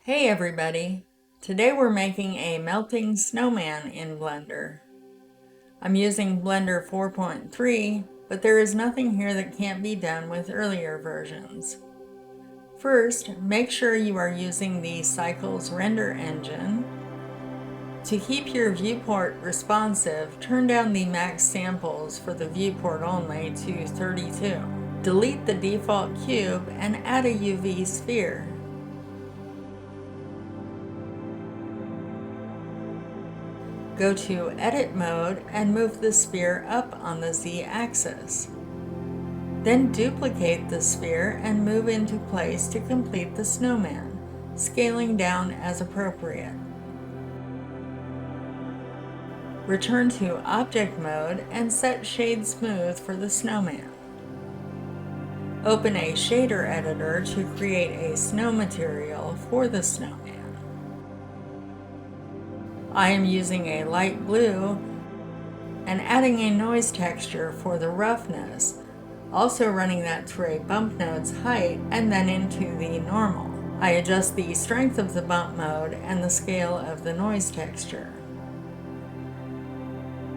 Hey everybody! Today we're making a melting snowman in Blender. I'm using Blender 4.3, but there is nothing here that can't be done with earlier versions. First, make sure you are using the Cycles render engine. To keep your viewport responsive, turn down the max samples for the viewport only to 32. Delete the default cube and add a UV sphere. Go to Edit mode and move the sphere up on the Z-axis. Then duplicate the sphere and move into place to complete the snowman, scaling down as appropriate. Return to Object mode and set Shade Smooth for the snowman. Open a shader editor to create a snow material for the snowman. I am using a light blue and adding a noise texture for the roughness, also running that to a bump node's height and then into the normal. I adjust the strength of the bump mode and the scale of the noise texture.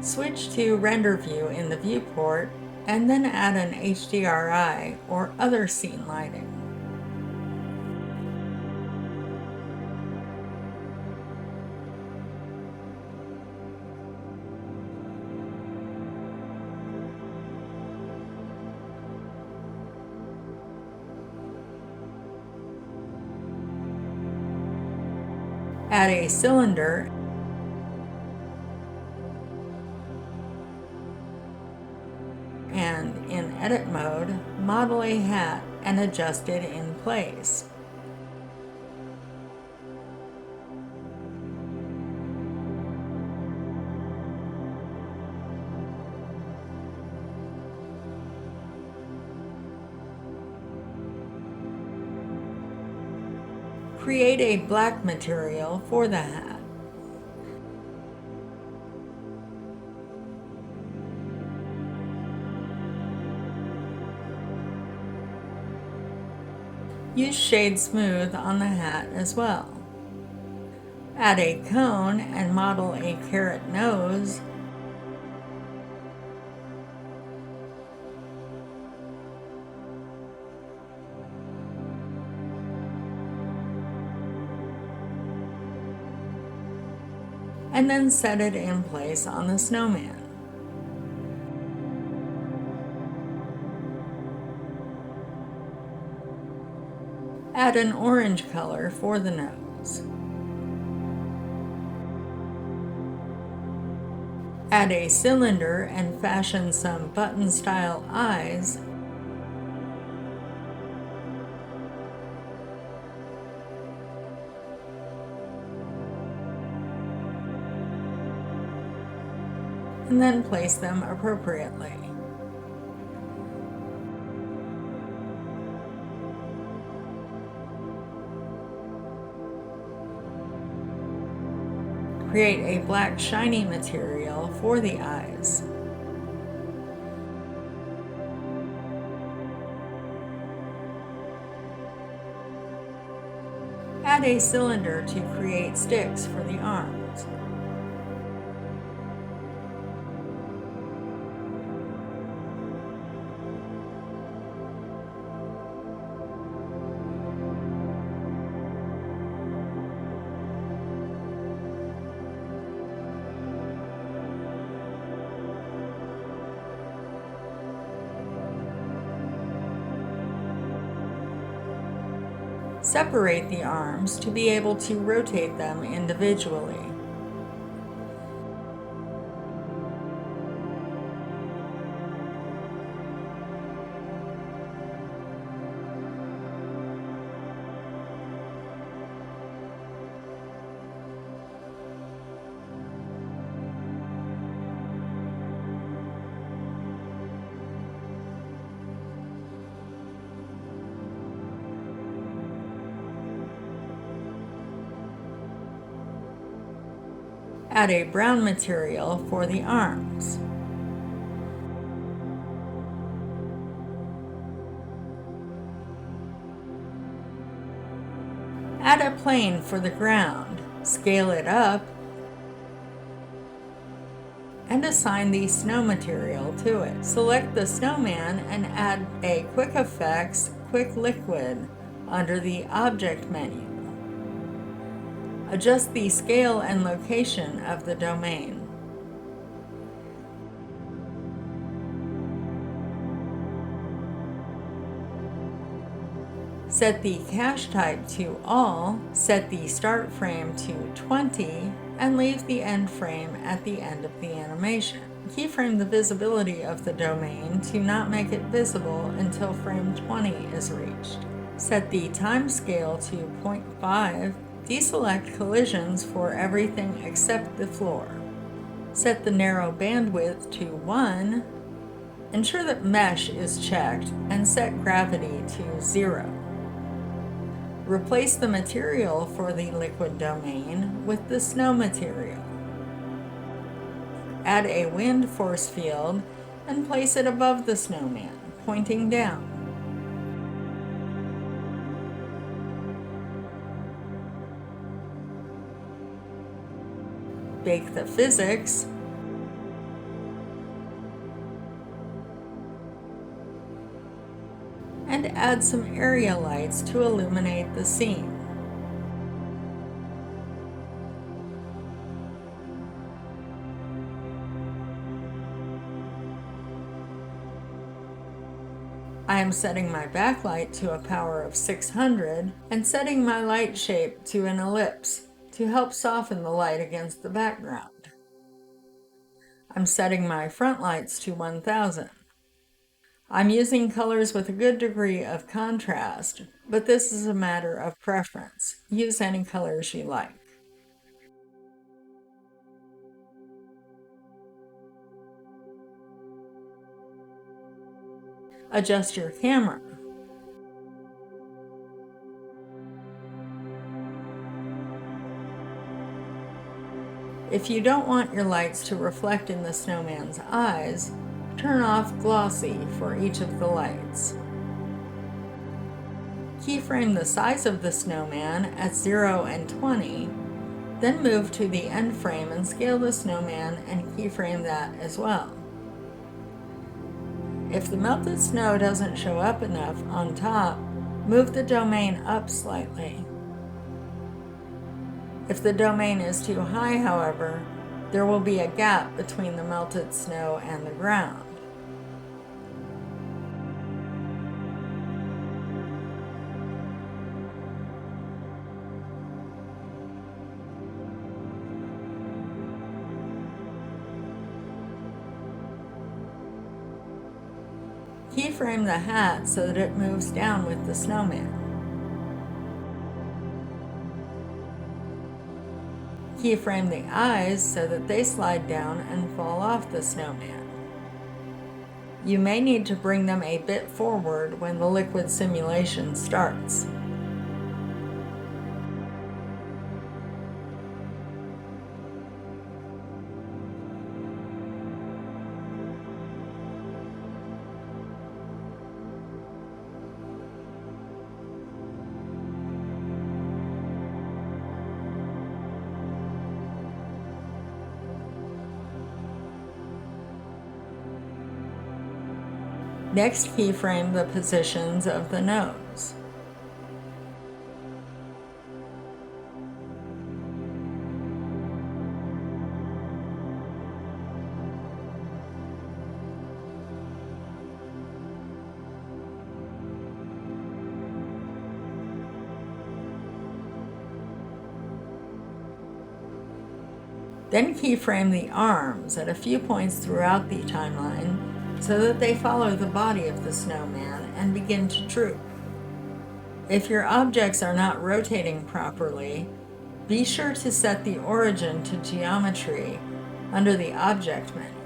Switch to render view in the viewport and then add an HDRI or other scene lighting. Add a cylinder and in edit mode, model a hat and adjust it in place. Create a black material for the hat. Use Shade Smooth on the hat as well. Add a cone and model a carrot nose. And then set it in place on the snowman. Add an orange color for the nose. Add a cylinder and fashion some button-style eyes. And then place them appropriately. Create a black shiny material for the eyes. Add a cylinder to create sticks for the arms. Separate the arms to be able to rotate them individually. Add a brown material for the arms. Add a plane for the ground, scale it up, and assign the snow material to it. Select the snowman and add a Quick Effects Quick Liquid under the Object menu. Adjust the scale and location of the domain. Set the cache type to all, set the start frame to 20, and leave the end frame at the end of the animation. Keyframe the visibility of the domain to not make it visible until frame 20 is reached. Set the time scale to 0.5. Deselect collisions for everything except the floor. Set the narrow bandwidth to 1. Ensure that mesh is checked and set gravity to 0. Replace the material for the liquid domain with the snow material. Add a wind force field and place it above the snowman, pointing down. Bake the physics. And add some area lights to illuminate the scene. I am setting my backlight to a power of 600 and setting my light shape to an ellipse to help soften the light against the background. I'm setting my front lights to 1000. I'm using colors with a good degree of contrast, but this is a matter of preference. Use any colors you like. Adjust your camera. If you don't want your lights to reflect in the snowman's eyes, turn off glossy for each of the lights. Keyframe the size of the snowman at 0 and 20, then move to the end frame and scale the snowman and keyframe that as well. If the melted snow doesn't show up enough on top, move the domain up slightly. If the domain is too high, however, there will be a gap between the melted snow and the ground. Keyframe the hat so that it moves down with the snowman. Keyframe the eyes so that they slide down and fall off the snowman. You may need to bring them a bit forward when the liquid simulation starts. Next, keyframe the positions of the nose. Then keyframe the arms at a few points throughout the timeline so that they follow the body of the snowman and begin to droop. If your objects are not rotating properly, be sure to set the origin to geometry under the Object menu.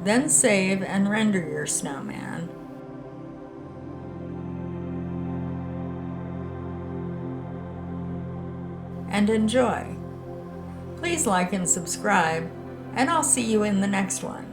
Then save and render your snowman. and enjoy. Please like and subscribe, and I'll see you in the next one.